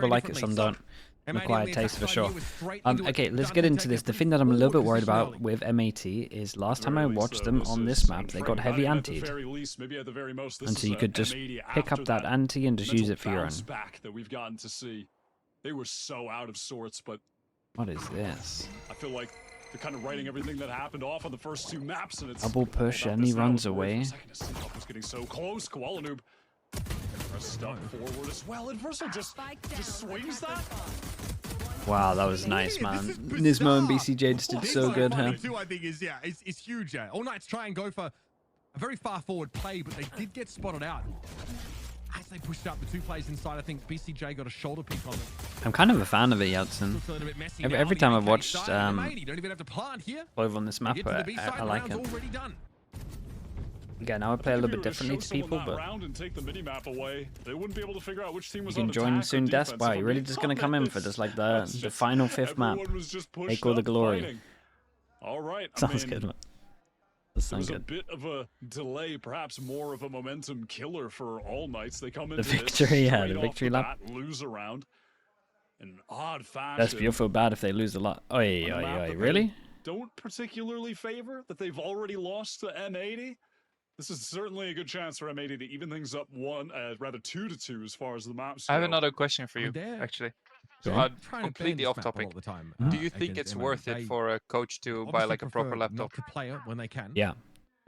People like it, some don't. Acquired taste for sure. Okay, let's get into this. The thing that I'm a little bit worried about with M80 is last time I watched them on this map, they got heavy antied. And so you could just pick up that anti and just use it for your own. They were so out of sorts, but what is this? I feel like they're kind of writing everything that happened off on the first two maps, and it's double push and he runs away. Was getting so close. Koala Noob pressed up forward as well, and Versal just swings that. Wow, that was nice, man. Nismo and BCJ just did so good, huh? I think is huge. All Knights try and go for a very far forward play, but they did get spotted out. As they pushed up the two players inside, I think BCJ got a shoulder pick on them. I'm kind of a fan of it, Yeltsin. Every time I've watched Clove on this map, I like it. Again, I would play a little bit differently to people, but you can join soon, Des. Wow, you're really just going to come in for just like the final fifth map. Take all the glory. All right, sounds good, man. It was a bit of a delay, perhaps more of a momentum killer for All Knights. They come into the victory, yeah, the victory lap. Lose around in odd fashion. That's you'll feel bad if they lose a lot. Oi, really? Don't particularly favor that they've already lost to M80. This is certainly a good chance for M80 to even things up 2-2 as far as the maps go. I have another question for you, actually. So completely off topic. Do you think it's worth it for a coach to buy like a proper laptop? Yeah.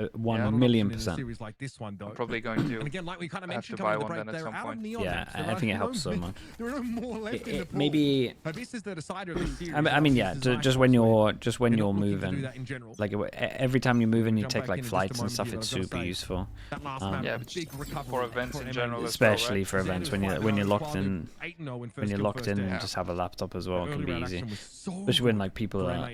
1,000,000%. Like this one, though. I'm probably going to and again, like we kind of have to mentioned, buy one then at some point. Yeah, I think it helps so much. There are no more left in the pool. Maybe. This is the decider of the series. I mean, yeah, just when you're moving, like every time you're moving, you take like flights and stuff. It's super useful. Yeah, for events in general, especially for events when you're locked in, and just have a laptop as well. It can be easy, especially when like people are.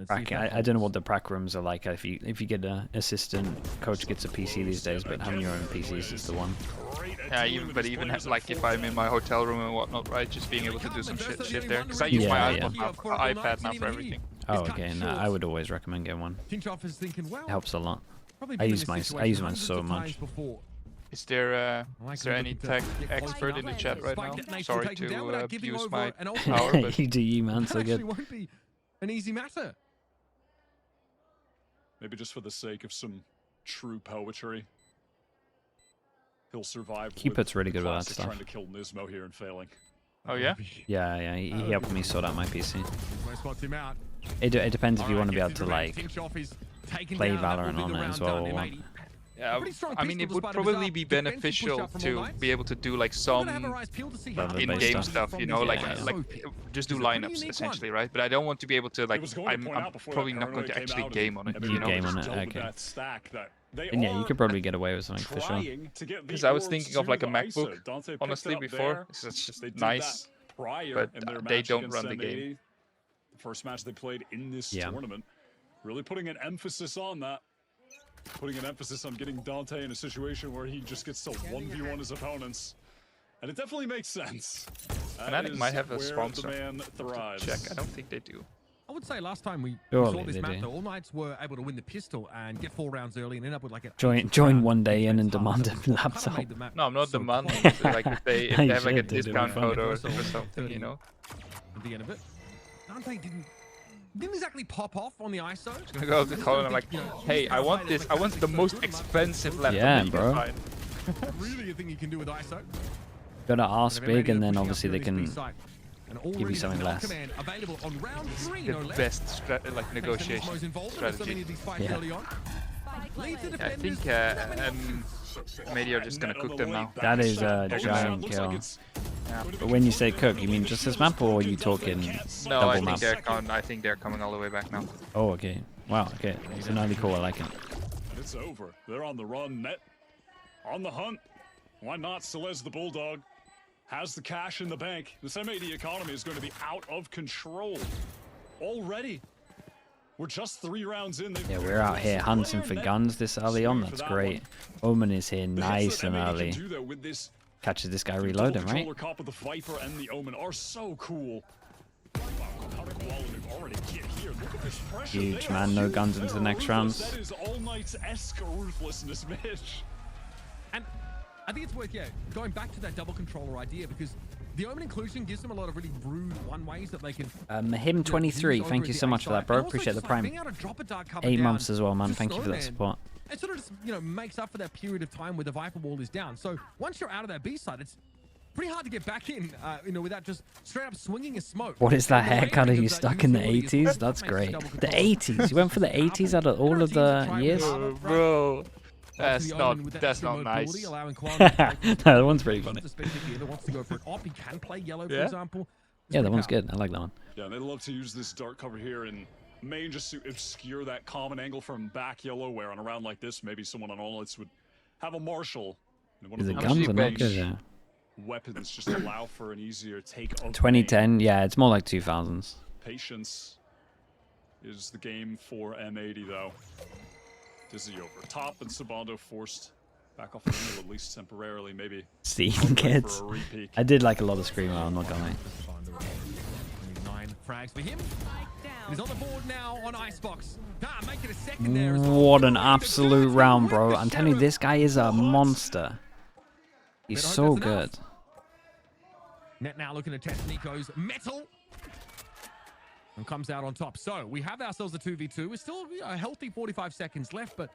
I don't know what the prac rooms are like. If you get an assistant, coach gets a PC these days, but having your own PC is just the one. Yeah, even like if I'm in my hotel room and whatnot, right? Just being able to do some shit there, because I use my iPad now for everything. Oh, okay. No, I would always recommend getting one. It helps a lot. I use mine so much. Is there any tech expert in the chat right now? Sorry to abuse my power, but you do you, man, so good. Won't be an easy matter. Maybe just for the sake of some true poetry, he'll survive. Cupid's really good with that stuff. Trying to kill Nismo here and failing. Oh yeah? Yeah. He helped me sort out my PC. It depends if you want to be able to like play Valorant on it as well or what. Yeah, I mean, it would probably be beneficial to be able to do like some in-game stuff, you know, like just do lineups essentially, right? But I don't want to be able to like. I'm probably not going to actually game on it, you know. Game on it, okay. And yeah, you could probably get away with something for sure. Because I was thinking of like a MacBook, honestly, before. It's just nice, but they don't run the game. The first match they played in this tournament, really putting an emphasis on that. Putting an emphasis on getting Dante in a situation where he just gets to 1v1 his opponents. And it definitely makes sense. Fnatic might have a sponsor. Check. I don't think they do. I would say last time we saw this map, All Knights were able to win the pistol and get 4 rounds early and end up with like a... Join one day in and demand a laptop. No, I'm not demanding. Like if they have like a discount code or something, you know. At the end of it, Dante didn't exactly pop off on the ISO. I'm gonna go to Colin and I'm like, hey, I want this. I want the most expensive laptop. Yeah, bro. Really a thing you can do with ISO. Gotta ask big, and then obviously they can give you something less. The best negotiation strategy. Yeah. I think maybe are just gonna cook them now. That is a giant kill. Yeah. But when you say cook, you mean just this map, or are you talking No, double I think map? I think they're coming all the way back now. Oh, okay. Wow. Okay. It's an early call. I like it. It's over. They're on the run. Net on the hunt. Why not? Celez the Bulldog has the cash in the bank. This M80 economy is going to be out of control already. We're just 3 rounds in. Yeah, we're out here hunting for guns this early on. That's great. Omen is here nice and early. Catches this guy reloading, right? The Viper and the Omen are so cool. Huge, man. No guns into the next rounds. That is All Knights-esque ruthlessness, Mitch. And I think it's worth, going back to that double controller idea, because The Omen inclusion gives them a lot of really rude one-ways that they can... Him 23, thank you so much for that, bro. Appreciate the prime. 8 months as well, man. Thank you for that support. It sort of just, makes up for that period of time where the Viper wall is down. So once you're out of that B side, it's pretty hard to get back in, without just straight up swinging a smoke. What is that haircut? Are you stuck in the 80s? That's great. The 80s. You went for the 80s out of all of the years? Bro. That's not nice. That one's pretty funny. Yeah, that one's good. I like that one. Yeah, they love to use this dark cover here in main just to obscure that common angle from back yellow, where on a round like this, maybe someone on Onlets would have a Marshall. The guns are not good, yeah. Weapons just allow for an easier take of 2010, yeah, it's more like 2000s. Patience is the game for M80, though. Dizzy over top, and Sabando forced back off the window, at least temporarily, maybe. Steam kids. I did like a lot of Screamer, I'm not gonna lie. 9 frags for him. He's on the board now on Icebox. Make it a second there as well. What an absolute round, bro. I'm telling you, this guy is a monster. He's so good. Net now looking to test Nico's metal. And comes out on top. So we have ourselves a 2v2. We're still a healthy 45 seconds left, but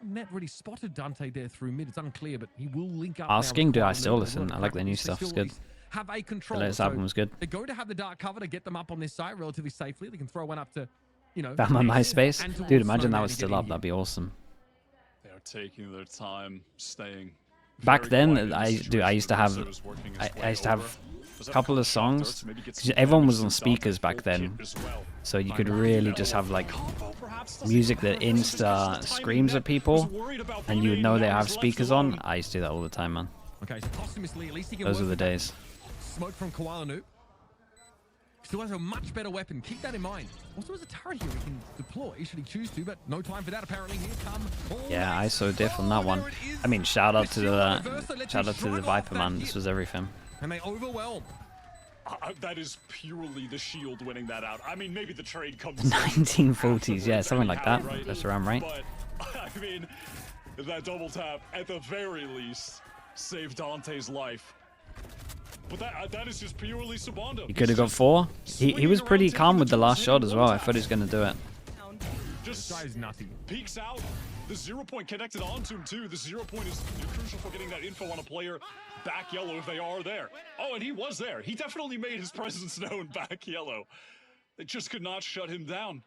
Net really spotted Dante there through mid. It's unclear, but he will link up. Asking, do I still listen? I like the new stuff. It's good. Have a control. The latest album was good. They're going to have the dark cover to get them up on this site relatively safely. They can throw one up to, That my MySpace? Dude, imagine that was still up. That'd be awesome. They are taking their time, staying. Back then, I used to have a couple of songs. Everyone was on speakers back then, so you could really just have like music that insta screams at people, and you would know they have speakers on. I used to do that all the time, man. Okay, so posthumously, at least he can Those are the days. Smoke from Koala Noob. Still has a much better weapon. Keep that in mind. Also has a turret here he can deploy should he choose to, but no time for that apparently. Here come. Yeah, ISO diff on that one. I mean, shout out to the Viper, man. This was everything. And they overwhelm. That is purely the shield winning that out. I mean, maybe the trade comes. 1940s, yeah, something like that. That's around right. But I mean, that double tap at the very least saved Dante's life. But that is just purely Sabando. He could have got 4. He was pretty calm with the last shot as well. I thought he was going to do it. Just peeks out. The 0 point connected onto him too. The 0 point is crucial for getting that info on a player back yellow if they are there. Oh, and he was there. He definitely made his presence known back yellow. They just could not shut him down.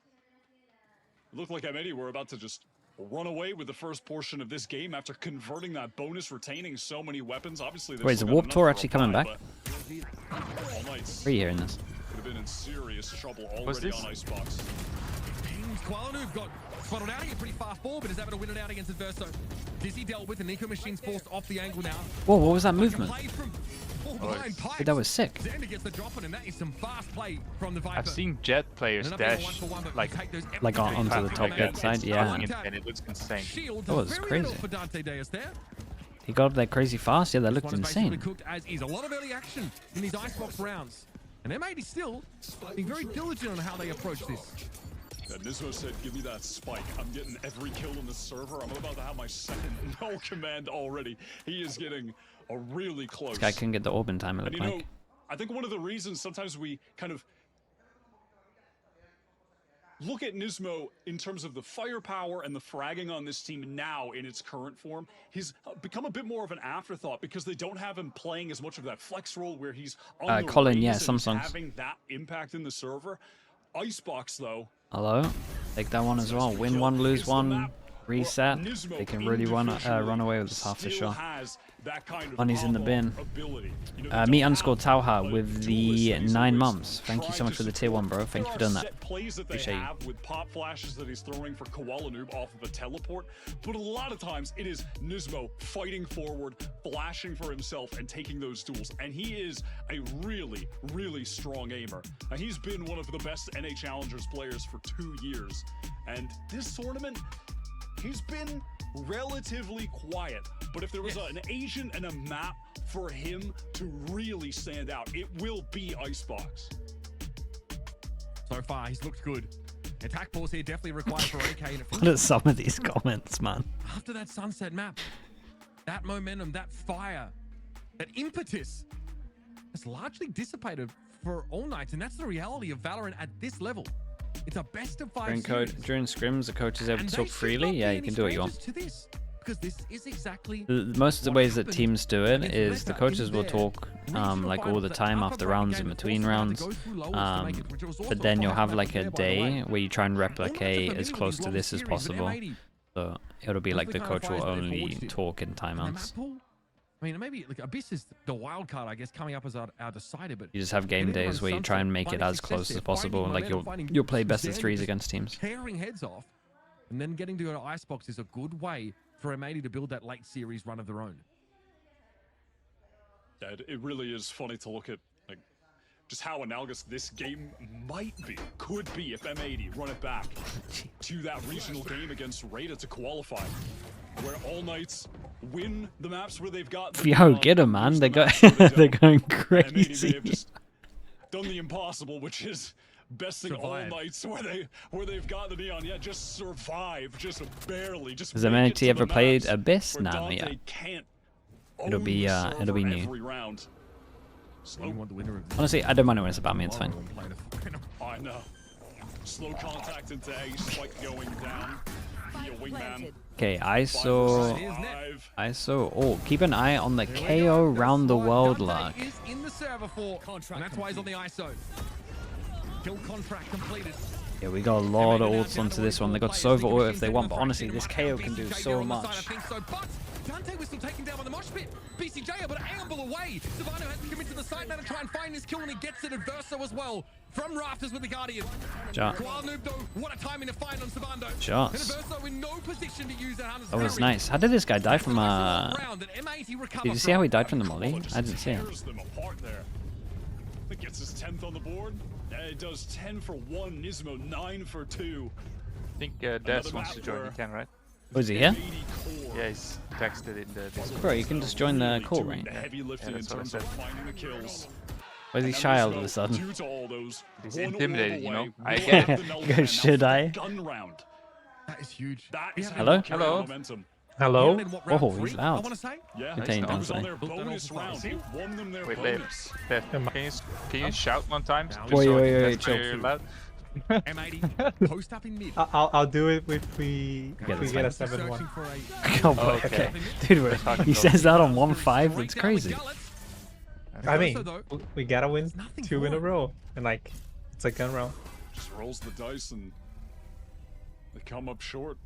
It looked like M80 were about to just run away with the first portion of this game after converting that bonus, retaining so many weapons. Obviously, wait, is the Warp Tour actually coming back? Are you hearing this? Could have been in serious trouble already on Icebox. Koala Noob got spotted out here pretty far forward, but is able to win it out against Adverso. Dizzy dealt with, and Nico Machine's forced off the angle now. Whoa, what was that movement? Dude, that was sick. Xander gets the drop on him. That is some fast play from the Viper. I've seen Jet players dash like onto the top gate side, yeah. And it looks insane. That was crazy. He got up there crazy fast. Yeah, that looked insane. As is a lot of early action in these Icebox rounds. And M80 still being very diligent on how they approach this. Yeah, Nismo said, give me that spike. I'm getting every kill in the server. I'm about to have my second null command already. He is getting a really close. This guy couldn't get the orb in time, it looked like. I think one of the reasons sometimes we kind of look at Nismo in terms of the firepower and the fragging on this team now in its current form, he's become a bit more of an afterthought because they don't have him playing as much of that flex role where he's on the Colin, yeah, raise some and songs. having that impact in the server. Icebox, though. Hello? Take that one as well. Win one, lose one, reset. They can really run away with this half the shot. Money's in the bin. Me_Tauha with the 9 months. Thank you so much for the tier 1, bro. Thank you for doing that. Appreciate you. With pop flashes that he's throwing for Koala Noob off of a teleport, but a lot of times it is Nismo fighting forward, flashing for himself, and taking those duels. And he is a really, really strong aimer. And he's been one of the best NA Challengers players for 2 years. And this tournament, he's been relatively quiet, but if there was an agent and a map for him to really stand out, it will be Icebox. So far, he's looked good. Attack pause here definitely required for AK. What are some of these comments, man? After that sunset map, that momentum, that fire, that impetus has largely dissipated for all nights, and that's the reality of Valorant at this level. It's a best of 5 during scrims, the coach is able to talk freely. Yeah, you can do what you want. To this, because this is exactly Most of the ways that teams do it is the coaches will talk like all the time after rounds and between rounds, but then you'll have like a day where you try and replicate as close to this as possible. So it'll be like the coach will only talk in timeouts. I mean, maybe like Abyss is the wild card, I guess, coming up as our decider. But you just have game days where you try and make it as close as possible. Like you'll play best of 3s against teams. Tearing heads off, and then getting to go to Icebox is a good way for M80 to build that late series run of their own. Yeah, it really is funny to look at like just how analogous this game could be if M80 run it back to that regional game against Rada to qualify, where All Knights win the maps where they've got. Yo, get them, man! They're going crazy. They have just done the impossible, which is besting All Knights where they've got the neon. Yeah, just survive, just barely. Just has M80 ever played Abyss? Nah, yeah. It'll be new. Honestly, I don't mind when it's about me. It's fine. I know. Slow contact into A, spike going down. Okay, ISO. Oh, keep an eye on the KO round the world luck. In the server for, and that's why he's on the ISO. Kill contract completed. Yeah, we got a lot of ults onto this one. They got Sova ult if they want, but honestly, this KO can do so much. Dante was still taken down by the mosh pit. BCJ able to amble away. Savano has to commit to the side now to try and find his kill, and he gets it. Adverso as well from Rafters with the Guardian. Noob, though, what a timing to find on Savando. Shots. Adverso in no position to use that. That was nice. How did this guy die from Did you see how he died from the molly? I didn't see it. It gets his 10th on the board. It does 10 for 1. Nismo 9 for 2. I think Des wants to join. He can, right? Was he here? Yeah, he's texted in the Discord. Bro, you can just join the call, right? Heavy lifting in terms of finding the kills. Why is he shy all of a sudden? He's intimidated, you know. I get it. Should I? That is huge. Hello? Hello? Hello? Oh, he's loud. Yeah, Contain Dante. Wait, can you shout one time? Wait, chill. M80 post up in mid. I'll do it if we get a 7-1. Oh, okay. Dude, he says that on 1-5. It's crazy. I mean, we gotta win 2 in a row, and like, it's a gun round. Just rolls the dice and they come up short.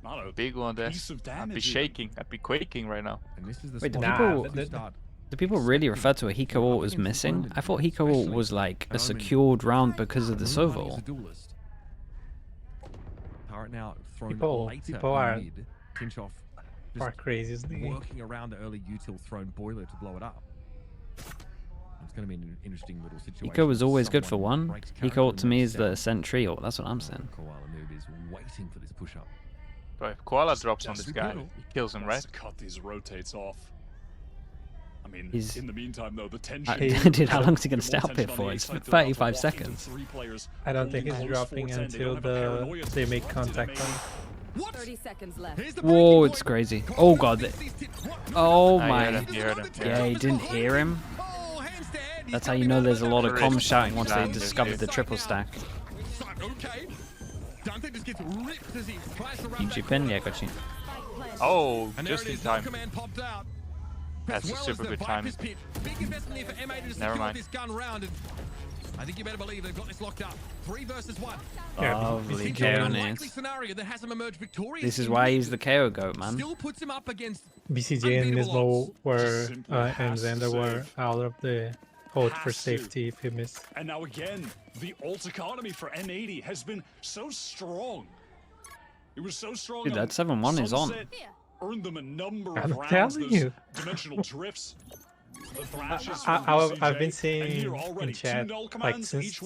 Not a big one, there. I'd be shaking. I'd be quaking right now. And this is the wait, do people really refer to a Hiko ult as missing? I thought Hiko ult was like a secured round because of the Sova ult. People are crazy, isn't he? Working around the early util thrown boiler to blow it up. It's going to be an interesting little situation. Hiko was always good for one. Hiko ult to me is the sentry ult. That's what I'm saying. Koala Noob is waiting for this push up. But if Koala drops on this guy, he kills him, right? Cut these rotates off. I mean, He's... in the meantime, though, the tension... Dude, how long is he going to stay up here for? It's 35 seconds. I don't think he's dropping until they make contact on. 30 seconds left. Whoa, it's crazy. Oh, God. Oh, my. Yeah, he didn't hear him. That's how you know there's a lot of comms shouting once they discovered the triple stack. GG pin? Yeah, got you. Oh, just in time. That's a super good timing. Never mind. I think you better believe they've got this locked up. 3 versus 1. Lovely KO nades. This is why he's the KO goat, man. Still puts him up against BCJ and Nismo were and Xander were out of the ult for safety if he missed. And now again, the ult economy for M80 has been so strong. It was so strong. Dude, that 7-1 is on. Earned them a number of I'm rounds, telling you. Dimensional drifts. I've been seeing in chat, like since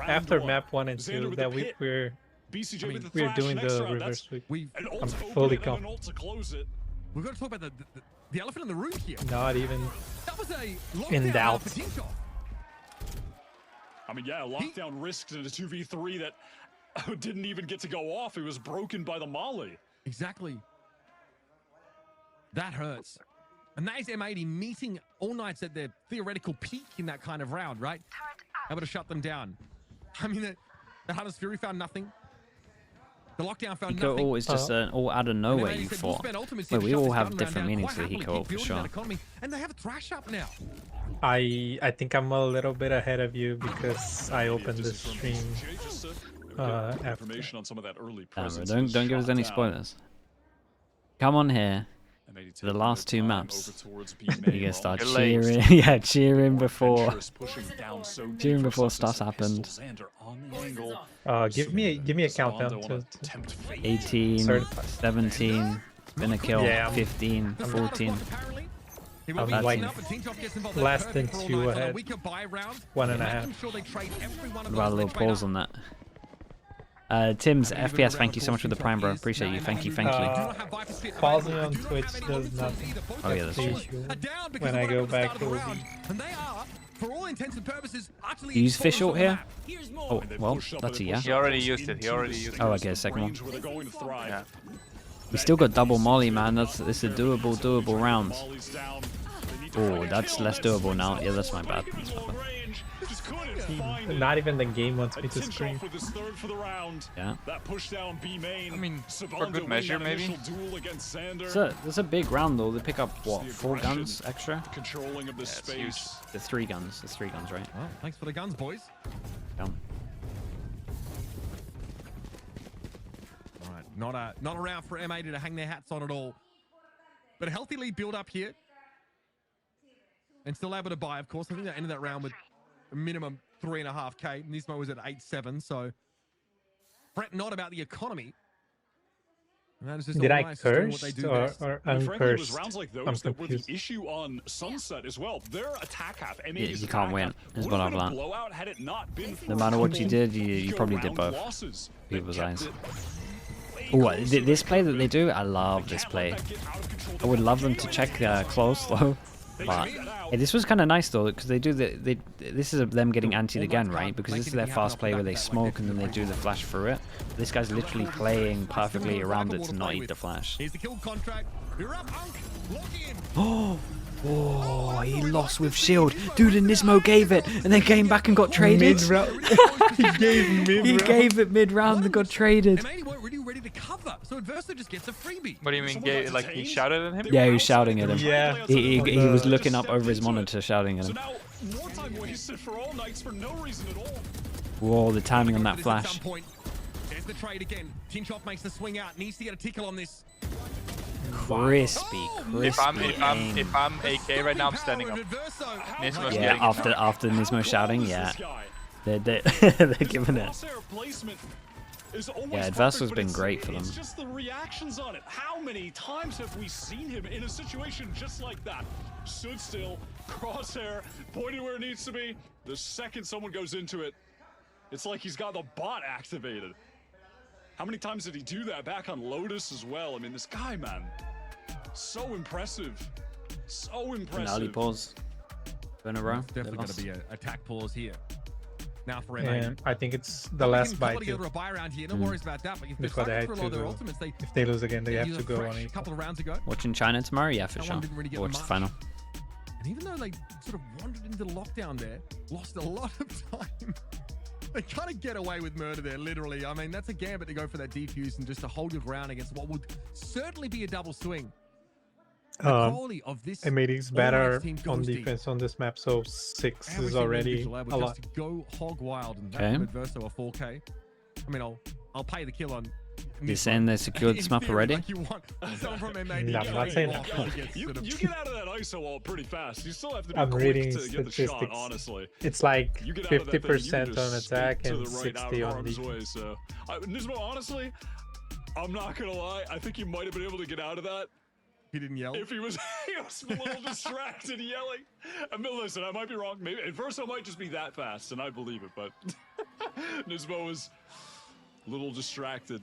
after map 1 and 2 that we're doing the reverse sweep. I'm fully confident. We've got to talk about the elephant in the room here. Not even that was a in doubt. I mean, yeah, lockdown risked in a 2v3 that didn't even get to go off. It was broken by the molly. Exactly. That hurts. And that is M80 meeting All Knights at their theoretical peak in that kind of round, right? Able to shut them down. I mean, the Hunter's Fury found nothing. The lockdown found nothing. Hiko is just all out of nowhere, you thought. Well, we all have different meanings for Hiko, for sure. And they have a thrash up now. I think I'm a little bit ahead of you because I opened the stream information on some of that early don't give us any spoilers. Come on here. The last two maps. You can start cheering. Yeah, cheering before stuff happened. Give me a countdown to 18, 17, been a kill, yeah, 15, 14. I'm like less than 2 ahead. 1.5. What about a little pause on that? Tim's FPS, thank you so much for the prime, bro. Appreciate you. Thank you. Pausing on Twitch does nothing. Oh yeah, that's true. When I go back, it will be. For all intents and purposes, you use fish ult here? Oh, well, that's a yeah. He already used it. Oh, okay, second one. Yeah. We still got double molly, man. It's a doable round. Oh, that's less doable now. Yeah, that's my bad. Not even the game wants me to scream. Yeah. I mean, for good measure, maybe. It's a big round, though. They pick up, what, 4 guns extra? Controlling of the space. The 3 guns. There's 3 guns, right? Well, thanks for the guns, boys. Yeah. All right, not around for M80 to hang their hats on at all. But a healthy lead build up here. And still able to buy, of course. I think they ended that round with a minimum 3.5k. Nismo was at 8.7, so fret not about the economy. Did I curse or uncursed? Rounds like those that were the issue on Sunset as well. Their attack half, M80's you can't win. Is what I've learned. No matter what you did, you probably did both. People's eyes. Oh, this play that they do, I love this play. I would love them to check close though. But hey, this was kind of nice though, because they do this is them getting antied again, right? Because this is their fast play where they smoke and then they do the flash through it. This guy's literally playing perfectly around it to not eat the flash. Here's the kill contract. You're up, Unk. Lock in. Oh, he lost with shield. Dude, and Nismo gave it and then came back and got traded. He gave it mid-round and got traded. M80 weren't really ready to cover, so Adverso just gets a freebie. What do you mean, like he shouted at him? Yeah, he was shouting at him. Yeah. He was looking up over his monitor shouting at him. More time wasted for All Knights for no reason at all. Whoa, the timing on that flash. There's the trade again. Tinchoff makes the swing out. Needs to get a tickle on this. Crispy. If I'm AK right now, I'm standing up. Nismo's yeah, after Nismo shouting, yeah. They're giving it. Yeah, Adverso's been great for them. It's just the reactions on it. How many times have we seen him in a situation just like that? Stood still, crosshair, pointed where it needs to be. The second someone goes into it, it's like he's got the bot activated. How many times did he do that back on Lotus as well? I mean, this guy, man, so impressive. So impressive. Finale pause. In a row. Definitely going to be an attack pause here. Now for M80. I think it's the last bite. Together a buy around here. No worries about that. But if if they lose again, they have to go on it. A couple of rounds ago. Watching China tomorrow? Yeah, for sure. Watch the final. And even though they sort of wandered into the lockdown there, lost a lot of time. They kind of get away with murder there, literally. I mean, that's a gambit to go for that defuse and just to hold your ground against what would certainly be a double swing. M80's better on defense on this map, so 6 is already a lot. Go hog wild and Adverso a 4K. I mean, I'll pay the kill on. You're saying they secured this map already? Like you want from M80. No, I'm not saying that. You get out of that ISO wall pretty fast. You still have to be I'm reading quick to get the shot, honestly. It's like 50% on attack and 60 on defense. So, Nismo, honestly, I'm not gonna lie. I think he might have been able to get out of that. He didn't yell. If he was a little distracted yelling. I mean, listen, I might be wrong. Maybe Adverso might just be that fast, and I believe it. But Nismo was a little distracted,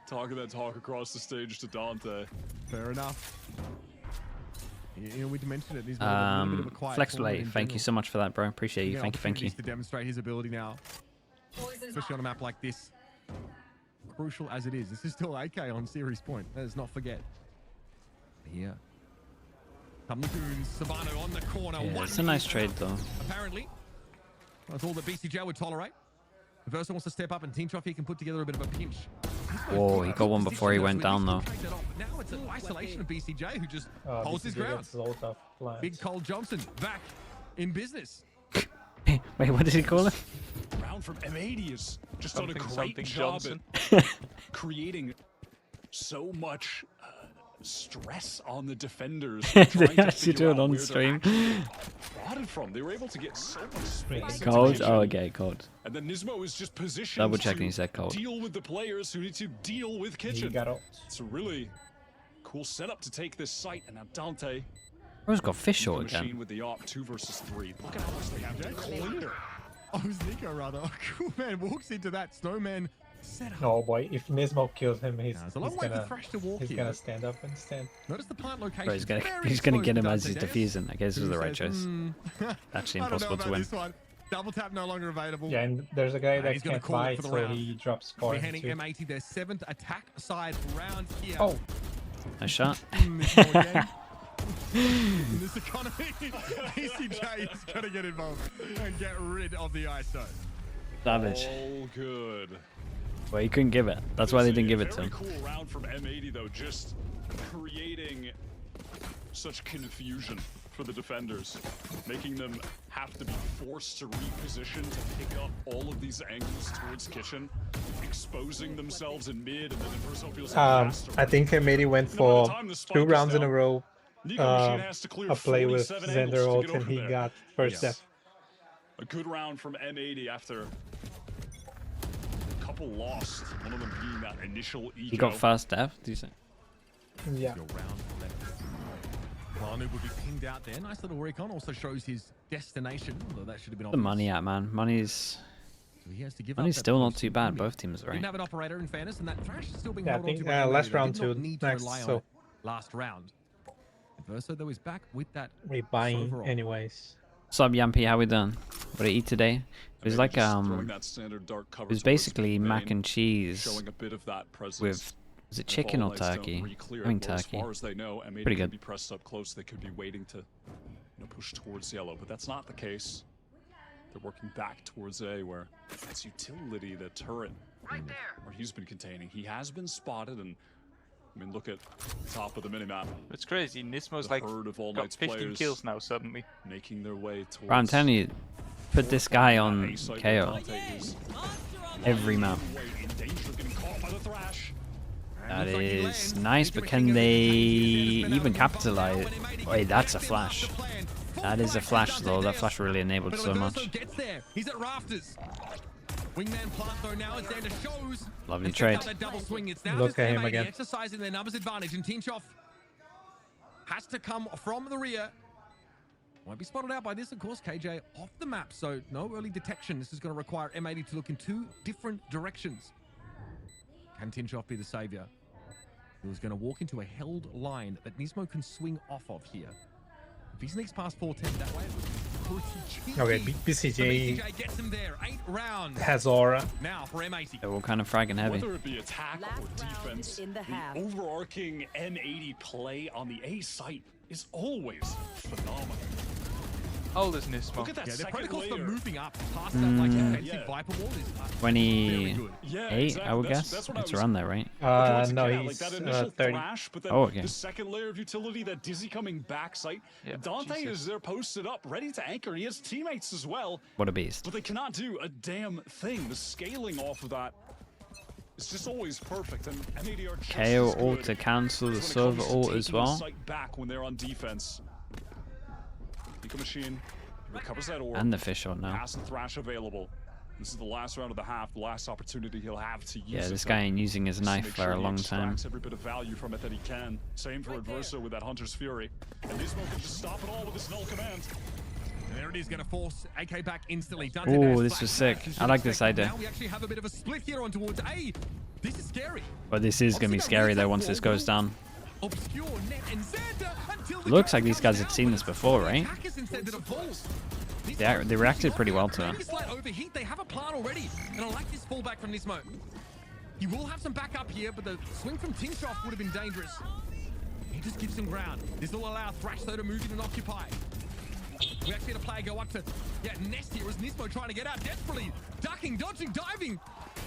talking that talk across the stage to Dante. Fair enough. You know, we mentioned it. He's a bit of a quiet Flexblade, thank you so much for that, bro. Appreciate you. Thank you. To demonstrate his ability now, especially on a map like this. Crucial as it is, this is still AK on series point. Let us not forget. Here. Savano on the corner. Yeah, it's a nice trade though. Apparently, that's all that BCJ would tolerate. The first one wants to step up, and Team Trophy can put together a bit of a pinch. Whoa, he got one before he went down though. Now it's an isolation of BCJ who just holds his ground. Big Cole Johnson back in business. Wait, what did he call it? Round from M80 is just done a great job at creating so much stress on the defenders. They actually do it on stream. From. They were able to get so much space. Cold? Oh, okay, cold. And then Nismo is just positioned double checking, he said cold. Deal with the players who need to deal with Kitchen. It's a really cool setup to take this site, and now Dante. Bro's got fish short again. With the op 2 versus 3. Look at how much they have to clear. Oh, it was Nico rather. Oh, cool man walks into that snowman setup. Oh boy, if Nismo kills him, he's gonna stand up and stand. Notice the plant location. Bro, he's gonna get him as he's defusing. I guess it was the right choice. Actually impossible to win. Double tap no longer available. Yeah, and there's a guy that can't buy, so he drops We're handing M80 their 7th attack side round here. Oh, nice shot. In this economy, BCJ is going to get involved and get rid of the ISO. Savage. All good. Well, he couldn't give it. That's why they didn't give it to him. Very cool round from M80 though, just creating such confusion for the defenders, making them have to be forced to reposition to pick up all of these angles towards Kitchen, exposing themselves in mid, and then Inverso feels like I think M80 went for 2 rounds in a row. A play with Xander ult, and he got first death. A good round from M80 after a couple lost, one of them being that initial eco. He got first death, do you say? Yeah. Lanu would be pinged out there. Nice little recon. Also shows his destination, although that should have been the money out, man. Money's still not too bad. Both teams are right. Didn't have an operator in fairness, and that Thrash is still being held on to. Last round too. Next, so last round. Verso though is back with that. We're buying anyways. What's up, Yampy? How we doing? What did I eat today? It was like it was basically mac and cheese with, was it chicken or turkey? I mean turkey. Pretty good. Pressed up close, they could be waiting to push towards yellow, but that's not the case. They're working back towards A, where it's utility, the turret, where he's been containing. He has been spotted, and I mean, look at the top of the minimap. It's crazy. Nismo's like got 15 kills now suddenly. Making their way towards. Bro, I'm telling you, put this guy on KO every map. That is nice, but can they even capitalize? Wait, that's a flash. That is a flash though. That flash really enabled so much. He's at rafters. Wingman plant though now is there to shows. Lovely trade. Look at him again. Exercising their numbers advantage, and Team Choff has to come from the rear. Won't be spotted out by this, of course. KJ off the map, so no early detection. This is going to require M80 to look in 2 different directions. Can Team Choff be the savior? He was going to walk into a held line that Nismo can swing off of here. If he sneaks past 410 that way, okay, BCJ gets him there. 8 rounds. Has aura. Now for M80. They're all kind of fragging heavy. Whether it be attack or defense, the overarching M80 play on the A site is always phenomenal. How old is Nismo? Look at that protocols layer. For moving up past that like defensive Viper wall is 28, I would guess. It's around there, right? No, he's 30. Thrash, but then okay. The second layer of utility, that Dizzy coming back site. Dante is there posted up, ready to anchor. He has teammates as well. What a beast. But they cannot do a damn thing. The scaling off of that is just always perfect. And M80 are just KO ult to cancel the server ult as well. Back when they're on defense. Eco Machine recovers that orb. And the fish on now. Pass and Thrash available. This is the last round of the half, the last opportunity he'll have to use. Yeah, this guy ain't using his knife for a long time. Every bit of value from it that he can. Same for Adverso with that Hunter's Fury. And Nismo can just stop it all with this null command. And there it is, going to force AK back instantly. Oh, this was sick. I like this idea. Now we actually have a bit of a split here on towards A. This is scary. But this is going to be scary though once this goes down. Obscure, Net, and Xander, looks like these guys had seen this before, right? They reacted pretty well to it. Overheat, they have a plan already, and I like this fallback from Nismo. He will have some backup here, but the swing from Tinchoff would have been dangerous. He just gives him ground. This will allow Thrash, though, to move in and occupy. We actually had a player go up to, Nest here as Nismo trying to get out desperately. Ducking, dodging, diving.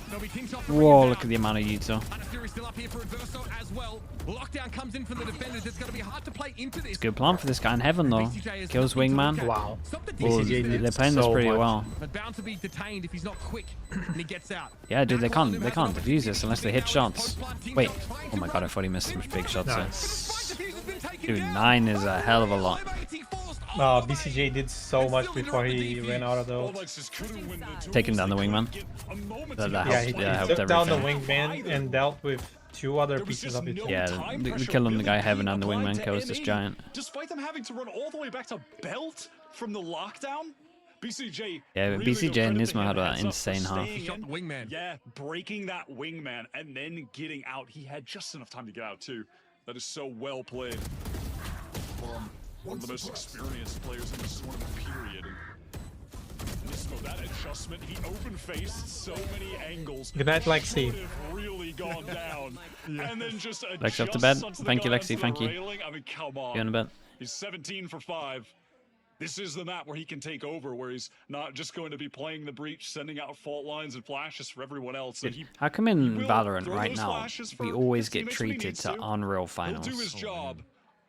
They'll be kinked off the Whoa, look at the amount of Yuto. Fury still up here for Adverso as well. Lockdown comes in from the defenders. It's going to be hard to play into this. It's a good plan for this guy in heaven, though. Kills Wingman. Wow. Well, they're playing this pretty well. But bound to be detained if he's not quick and he gets out. Yeah, dude, they can't defuse this unless they hit shots. Wait. Oh my god, I thought he missed some big shots there. Dude, 9 is a hell of a lot. BCJ did so much before he ran out of those. Taking down the Wingman. He took down the Wingman and dealt with 2 other pieces of it. Yeah, the kill on the guy Heaven and the Wingman kills this giant. Despite them having to run all the way back to Belt from the lockdown, BCJ. Yeah, BCJ and Nismo had an insane half. Yeah, breaking that Wingman and then getting out. He had just enough time to get out too. That is so well played. One of the most experienced players in this tournament, period. And Nismo, that adjustment, he open-faced so many angles. Good night, Lexi. Really gone down. And then just Lexi off to bed. Thank you, Lexi. Thank you. I mean, come on. You in bed? He's 17 for 5. This is the map where he can take over, where he's not just going to be playing the breach, sending out fault lines and flashes for everyone else. And how come in Valorant right now we always get treated to Unreal Finals? He'll do his job.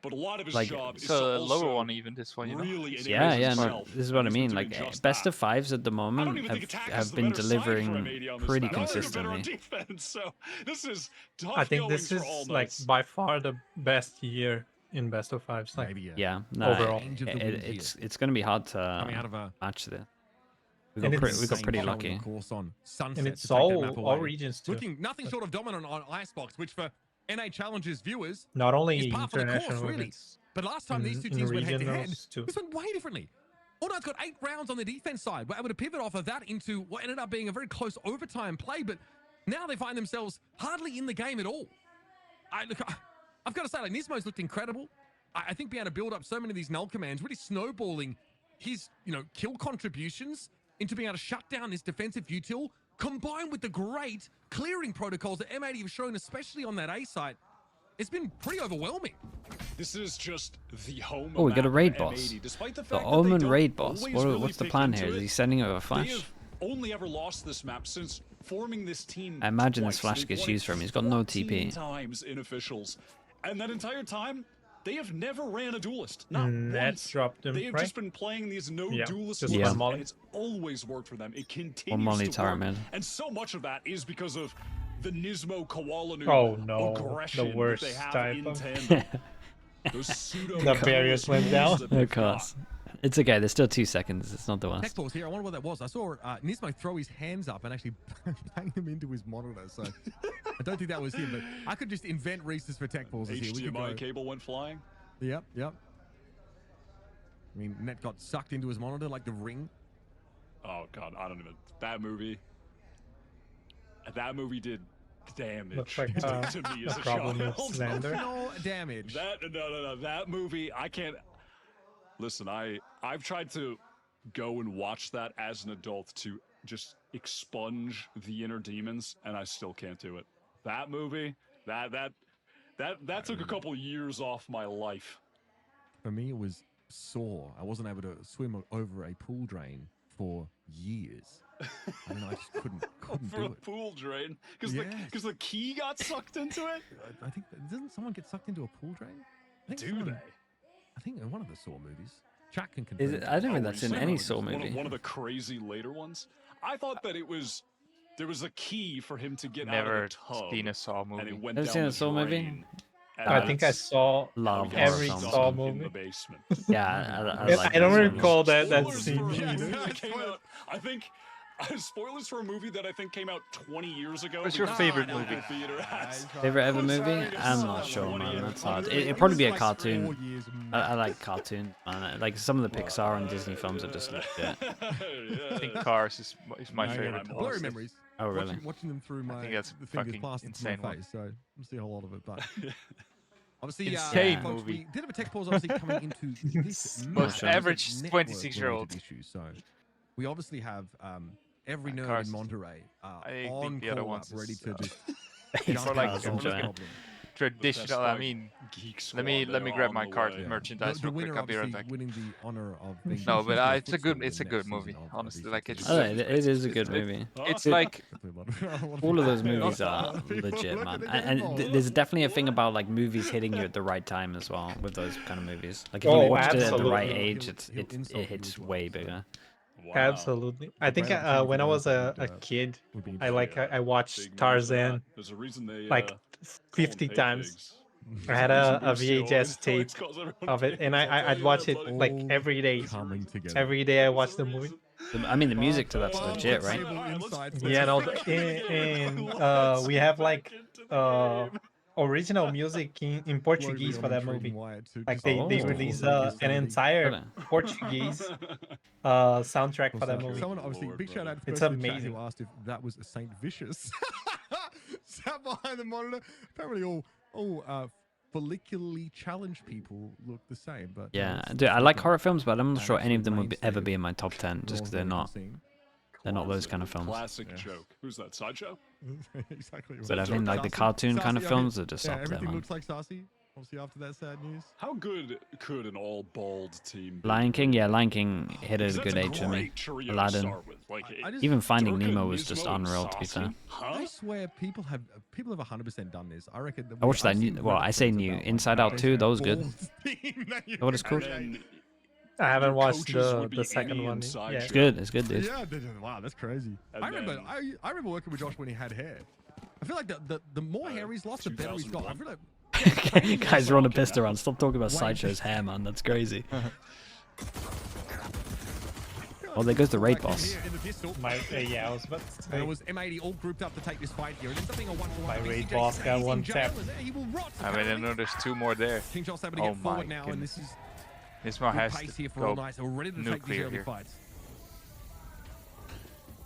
But a lot of his like, job is a lower one even this one, you know? Really yeah, no, this is what I mean. Like best of 5s at the moment have been delivering pretty consistently. So this is I think this is like by far the best year in best of 5s. Like, yeah, no, overall, it's going to be hard to match this. We got pretty lucky. And it's all regions too. Looking nothing short of dominant on Icebox, which for NA Challenges viewers, not only is par for the course, international, really. But last time these two teams went head to head, too. this went way differently. Allnight's got 8 rounds on the defense side. We're able to pivot off of that into what ended up being a very close overtime play, but now they find themselves hardly in the game at all. I've got to say, like, Nismo's looked incredible. I think being able to build up so many of these null commands, really snowballing his, kill contributions into being able to shut down this defensive util, combined with the great clearing protocols that M80 have shown, especially on that A site, it's been pretty overwhelming. This is just the home. Oh, we got a raid boss. The Omen raid boss. What's the plan here? Is he sending over a flash? Only ever lost this map since forming this team. I imagine this flash gets used from him. He's got no TP. Times in officials, and that entire time they have never ran a duelist. Not once. Dropped him, they have just been playing these duelist just and it's always worked for them. It continues to work. And so much of that is because of the Nismo Koalanu aggression the worst they have type in tandem. Those pseudo the barriers went down. Of course. It's okay, there's still 2 seconds. It's not the worst. Tech pause here. I wonder what that was. I saw Nismo throw his hands up and actually bang them into his monitor. So I don't think that was him, but I could just invent reasons for tech pauses here. HDMI cable went flying. Yep. I mean, Net got sucked into his monitor like the Ring. Oh god, I don't even. That movie did damage. Looks like to me as a problem child. with Slander. No damage. No. That movie, I can't. Listen, I've tried to go and watch that as an adult to just expunge the inner demons, and I still can't do it. That movie, that took a couple years off my life. For me, it was sore. I wasn't able to swim over a pool drain for years. I don't know, I just couldn't for do a it. Pool drain? Because the key got sucked into it? I think, doesn't someone get sucked into a pool drain? Do they? I think in one of the Saw movies. Jack can confirm. I don't think that's in any Saw movie. One of the crazy later ones. I thought that there was a key for him to get out of the tub. Never seen a Saw movie. And it went Never down seen a the Saw movie? drain. I think I saw every Saw in movie. the basement. Yeah, I don't recall that scene either. I think spoilers for a movie that I think came out 20 years ago. What's your favorite movie? Favorite ever movie? I'm not sure, man. That's hard. It'd probably be a cartoon. I like cartoon, man. Like some of the Pixar and Disney films are just legit. I think Cars is my favorite. Blurry memories. Oh, really? Watching them through my that's the fingers fucking plastered to my insane face, so I see a whole lot of it. But obviously, insane folks, movie. we did have a tech pause obviously coming into this Most average network 26-year-old. issue. So we obviously have every nerd in Monterey I on think the other call up, ones ready is, to just He's jump like on some the giant. problem. traditional. I mean, let me grab my card merchandise real quick. I'll be right back. Winning the honor of being No, but it's a good movie. Honestly, like it's. It is a good movie. It's like all of those movies are legit, man. And there's definitely a thing about like movies hitting you at the right time as well with those kind of movies. Like if you watched it at the right age, it hits way bigger. Wow. Absolutely. I think when I was a kid, I watched Tarzan like 50 times. I had a VHS tape of it, and I'd watch it like every day. Every day I watched the movie. I mean, the music to that's legit, right? Yeah, no, and we have like original music in Portuguese for that movie. Like they released an entire Portuguese soundtrack for that movie. Someone obviously big shout out to it's amazing. Who asked if that was a Saint Vicious. Sat behind the monitor. Apparently all follicularly challenged people look the same, but yeah, dude, I like horror films, but I'm not sure any of them would ever be in my top 10 just because they're not those kind of films. Classic joke. Who's that? Sideshow? Exactly. But I mean, like the cartoon kind of films are just up there, everything man. looks like Sassy. Obviously, after that sad news. How good could an all-bald team be? Lion King, yeah, Lion King hit at a good age for me. Aladdin. Even Finding Nemo was just unreal, to be fair. I swear, people have 100% done this. I reckon. I watched that new. Well, I say new. Inside Out 2, that was good. What is called? I haven't watched the second one. Yeah. It's good. It's good, dude. Yeah, wow, that's crazy. I remember working with Josh when he had hair. I feel like the more hair he's lost, the better he's got. I feel like. Guys are on a pissed around. Stop talking about Sideshow's hair, man. That's crazy. Oh, there goes the raid boss. Yeah, I was about to say. It was M80 all grouped up to take this fight here. And then something on 1-for-1. My raid boss got one tap. I mean, I know there's two more there. Oh my goodness. Ismail has to go nuclear here.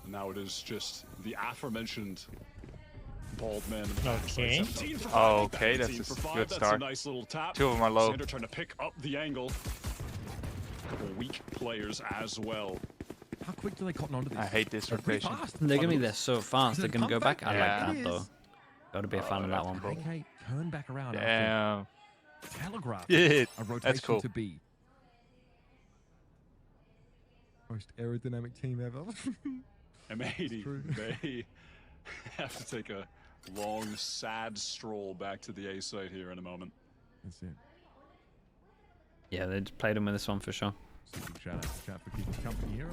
Now it is just the aforementioned bald man. Okay. Okay, that's a good start. Nice little tap. Two of them are low. Sander trying to pick up the angle. A couple weak players as well. How quick do they cotton onto this? I hate this rotation. They're gonna be there so fast. They're gonna go back. I like that though. Gotta be a fan of that one. Okay, turn back around. Damn. Telegraph. Yeah, a rotation that's cool. To be. Most aerodynamic team ever. M80. They have to take a long, sad stroll back to the A site here in a moment. That's it. Yeah, they played him with this one for sure. Shout out to chat for keeping company here.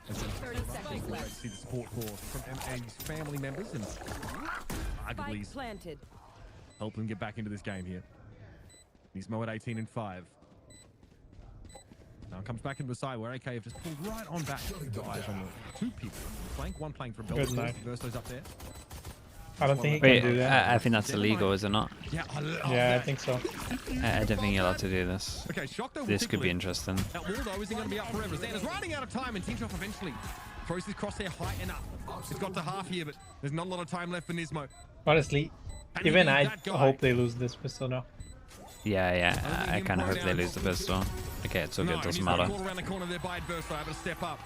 30 seconds left. See the support from M80's family members and arguably help them get back into this game here. He's Mo at 18-5. Now comes back into the side where AK have just pulled right on back. Got eyes on the two people. Flank, one playing from Belgium. Verso's up there. I don't think he can do that. I think that's illegal, is it not? Yeah, I think so. I don't think you're allowed to do this. Okay, this could be interesting. That wall though isn't going to be up forever. Xander's running out of time and Tinchoff eventually throws his crosshair high enough. It's got to half here, but there's not a lot of time left for Nismo. Honestly, even I hope they lose this pistol now. Yeah, I kind of hope they lose the pistol. Okay, it's all good, doesn't matter. Around the corner there by Verso, able to step up.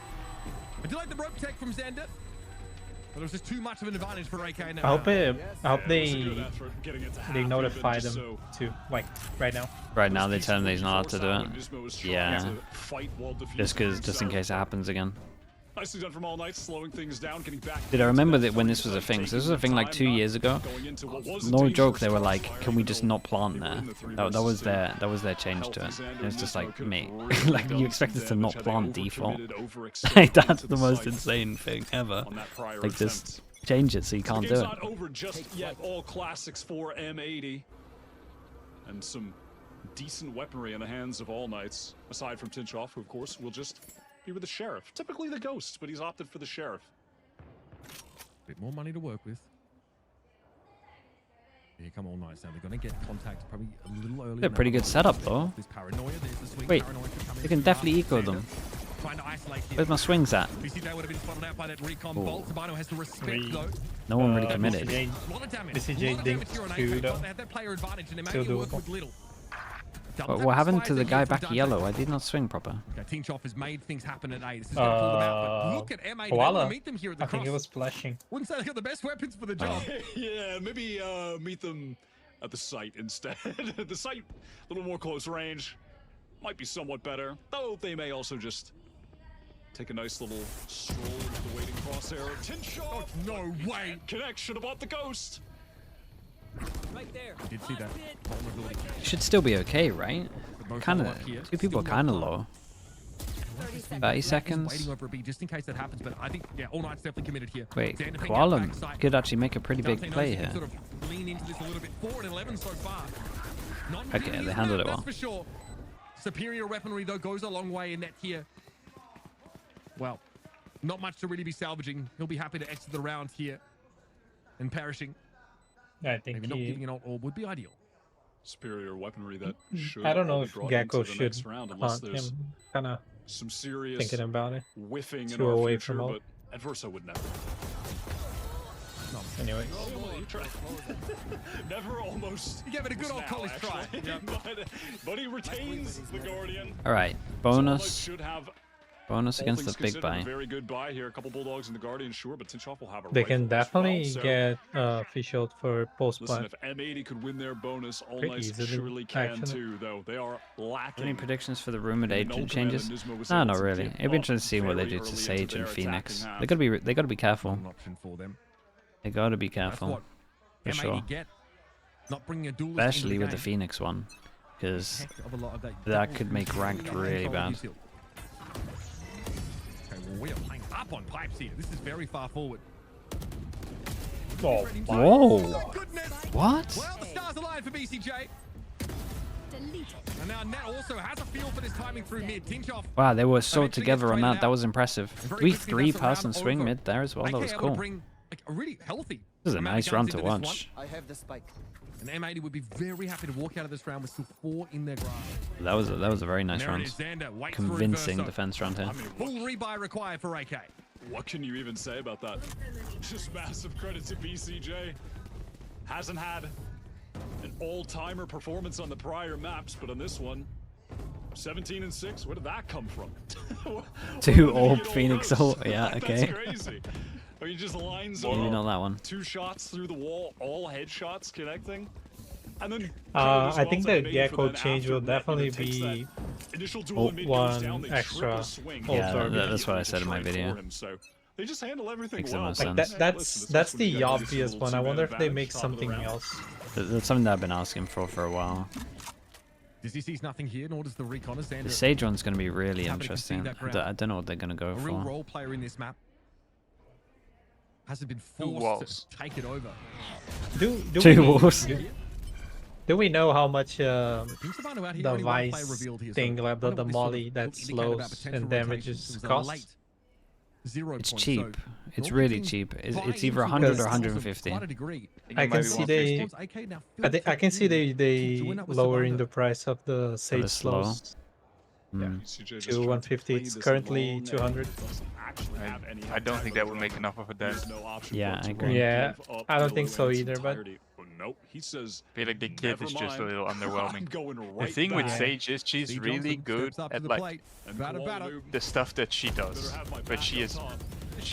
I do like the rope tech from Xander, but it was just too much of an advantage for AK now. I hope they notify them too, like right now. Right now they tell them he's not allowed to do it. Yeah, just in case it happens again. Nicely done from All Night, slowing things down, getting back. Did I remember that when this was a thing? So this was a thing like 2 years ago. No joke, they were like, "Can we just not plant there?" That was their change to it. And it's just like, mate, like you expect us to not plant default? Like that's the most insane thing ever. Like just change it so you can't do it. Not over just yet. All classics for M80, and some decent weaponry in the hands of All Knights, aside from Tinchoff, who of course will just be with the Sheriff. Typically the Ghost, but he's opted for the Sheriff. Bit more money to work with. Here come All Knights now. They're going to get contact probably a little early. They're pretty good setup though. Wait, they can definitely eco them. Where's my swings at? Oh. No one really committed. BCJ dinks too though. Still doable. What happened to the guy back yellow? I did not swing proper. Okay, Tinchoff has made things happen at A. This is going to pull them out, but look at M80. Koala. Meet them here at the I think it was flashing. Wouldn't say they got the best weapons for the job. Yeah, maybe meet them at the sight instead. The sight, a little more close range, might be somewhat better, though they may also just take a nice little stroll into the waiting crosshair. Tin shot! No way! Connection about the ghost! Right there. I did see that. Should still be okay, right? Kind of. 2 people are kind of low. 30 seconds. Waiting over a beat just in case that happens, but I think All Night's definitely committed here. Wait, Koala could actually make a pretty big play here. Sort of lean into this a little bit. 4-11 so far. Okay, they handled it well. That's for sure. Superior weaponry though goes a long way in that here. Well, not much to really be salvaging. He'll be happy to exit the round here and perishing. I think maybe not giving an alt orb would be ideal. Superior weaponry that should. I don't know if Gecko should hunt him. Kind of some serious thinking about it. Whiffing in Too our away future, from but Adversa would never. No, anyway. Never almost. He gave it a good old college try. Yep. but he retains the Guardian. All right, bonus. Bonus against the big buy. Very good buy here. A couple Bulldogs in the Guardian, sure, but Tinchoff will have a They can definitely get fish out for post Listen, buy. if M80 could win their bonus, All Pretty Night easily, surely can actually. too, though. They are lacking. Any predictions for the rumored agent changes? No, not really. It'd be interesting to see what they do to Sage and Phoenix. They gotta be careful. They gotta be careful. For sure. Especially with the Phoenix one, because that could make ranked really bad. We are playing up on pipes here. This is very far forward. Oh, whoa! What? What? Well, the stars align for BCJ. And now Net also has a feel for this timing through mid. Tinchoff. Wow, they were so together on that. That was impressive. 3-person swing mid there as well. That was cool. Like a really healthy. This is a nice run to watch. I have the spike. And M80 would be very happy to walk out of this round with still 4 in their grasp. That was a very nice round. Convincing defense round here. Full rebuy required for AK. What can you even say about that? Just massive credit to BCJ. Hasn't had an all-timer performance on the prior maps, but on this one, 17 and 6. Where did that come from? 2 old Phoenix ult. Yeah, okay. That's crazy. Or he just lines Maybe not that one. 2 shots through the wall, all headshots connecting. And then I think the Gecko change will definitely be 1 extra. Yeah, that's what I said in my video. They just handle everything Makes well. no Like sense. that's the obvious one. I wonder if they make something else. That's something that I've been asking for a while. Dizzy sees nothing here, nor does the recon. The Sage one's going to be really interesting. I don't know what they're going to go for. A real role player in this map. Hasn't been forced to take it over. Two walls. Do we know how much the Vice thing, the molly that slows and damages costs? It's cheap. It's really cheap. It's either 100 or 150. I can see I can see they lowering the price of the Sage slows. To 150. It's currently 200. I don't think that would make enough of a dent. Yeah, I agree. Yeah, I don't think so either, but nope, he says I feel like the kit is just a little underwhelming. The thing with Sage is she's really good at like the stuff that she does, but she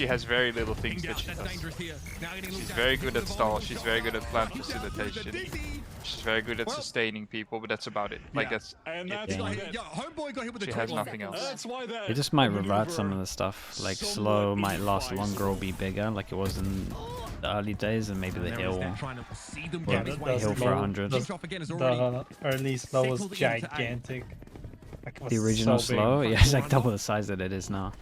has very little things that she does. She's very good at stall, she's very good at plant facilitation, she's very good at sustaining people, but that's about it. Like that's it. She has nothing else. It just might revert some of the stuff, like slow might last longer or be bigger, like it was in the early days, and maybe the heal heal for 100. The early slow was gigantic. Like, the original so slow? Yeah, it's like double the size that it is now.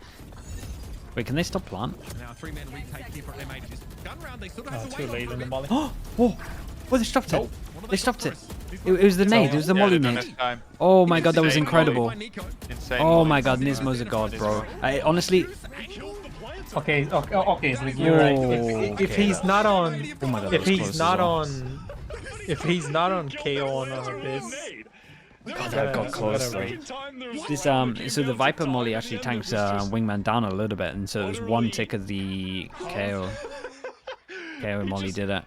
Wait, can they stop plant? Now 3-man retake here for M80. Just gun round, they sort of have to too late in the molly. Oh, they stopped it. They stopped it. It was the nade. It was the molly nade. Oh my god, that was incredible. Oh my god, Nismo's a god, bro. I honestly. Okay, so you're right. If he's not on, if he's not on KO on Abyss. God, that got close though. This so the Viper molly actually tanks Wingman down a little bit, and so it was 1 tick of the KO. KO molly did it.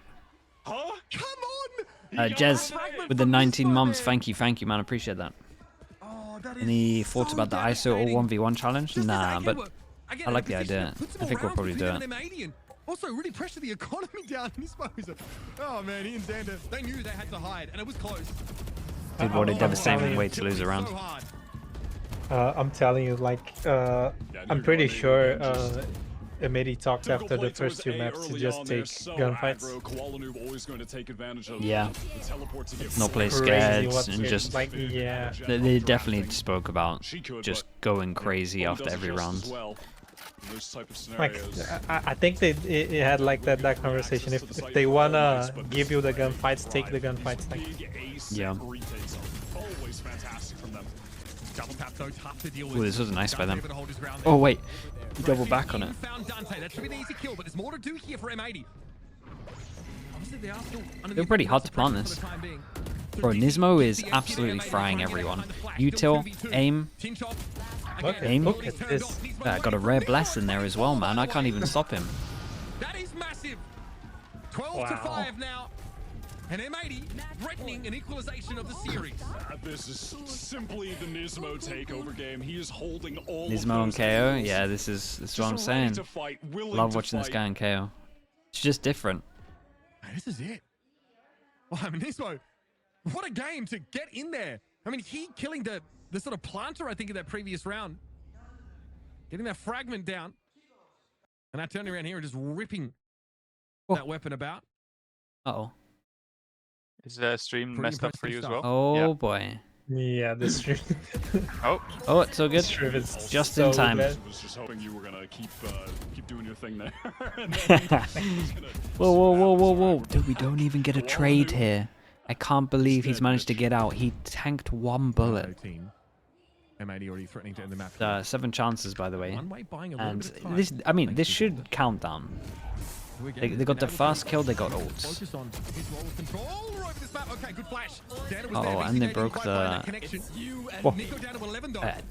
Jez with the 19 months, thank you man, appreciate that. Any thoughts about the ISO or 1v1 challenge? Nah, but I like the idea. I think we'll probably do it. Also, really pressured the economy down. Oh man, he and Xander, they knew they had to hide, and it was close. Dude, what a devastating way to lose a round. I'm telling you, like, I'm pretty sure M80 talked after the first 2 maps to just take gunfights. Yeah. Not play scared and just... Like, yeah. They definitely spoke about just going crazy after every round. Like, I think it had like that conversation. If they wanna give you the gunfights, take the gunfights. Like. Yeah. Ooh, this was nice by them. Oh wait, you double back on it. That should be an easy kill, but there's more to do here for M80. They're pretty hard to plant this. Bro, Nismo is absolutely frying everyone. Util, aim. Aim. Look at this. Got a rare bless in there as well, man. I can't even stop him. That is massive. 12 to 5 now. And M80 threatening an equalization of the series. This is simply the Nismo takeover game. He is holding all Nismo and KO? Yeah, this is what I'm saying. Love watching this guy in KO. It's just different. This is it. Well, I mean, Nismo, what a game to get in there. I mean, he killing the sort of planter, I think, in that previous round. Getting that fragment down. And now turning around here and just ripping that weapon about. Uh-oh. Is the stream messed up for you as well? Oh, boy. Yeah, this stream. Oh, it's so good. This stream is just so in time. I was just hoping you were gonna keep doing your thing there. Whoa. Dude, we don't even get a trade here. I can't believe he's managed to get out. He tanked 1 bullet. M80 already threatening to end the map. 7 chances, by the way. And this, I mean, this should count down. They got the first kill, they got ults. Oh, and they broke the... Whoa.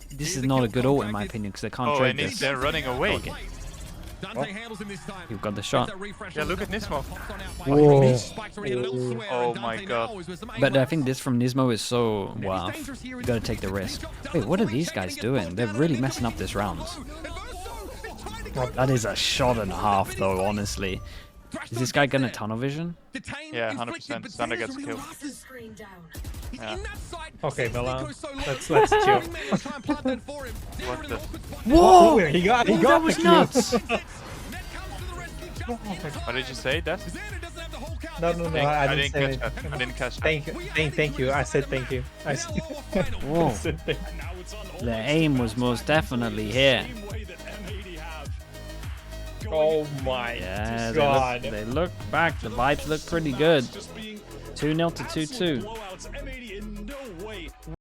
This is not a good ult in my opinion, because they can't trade this. They're running away. Okay. You've got the shot. Yeah, look at Nismo. Whoa. Oh my god. But I think this from Nismo is so... Wow. You gotta take the risk. Wait, what are these guys doing? They're really messing up this round. That is a shot and a half, though, honestly. Is this guy gonna tunnel vision? Yeah, 100%. Thunder gets killed. Yeah. Okay, Milan. Let's chill. What the? Whoa! He got that was nuts! What did you say, Des? No, I didn't catch say that. I didn't catch that. Thank you. I said thank you. Whoa. The aim was most definitely here. Oh my god. They look back. The vibes look pretty good. 2-0 to 2-2.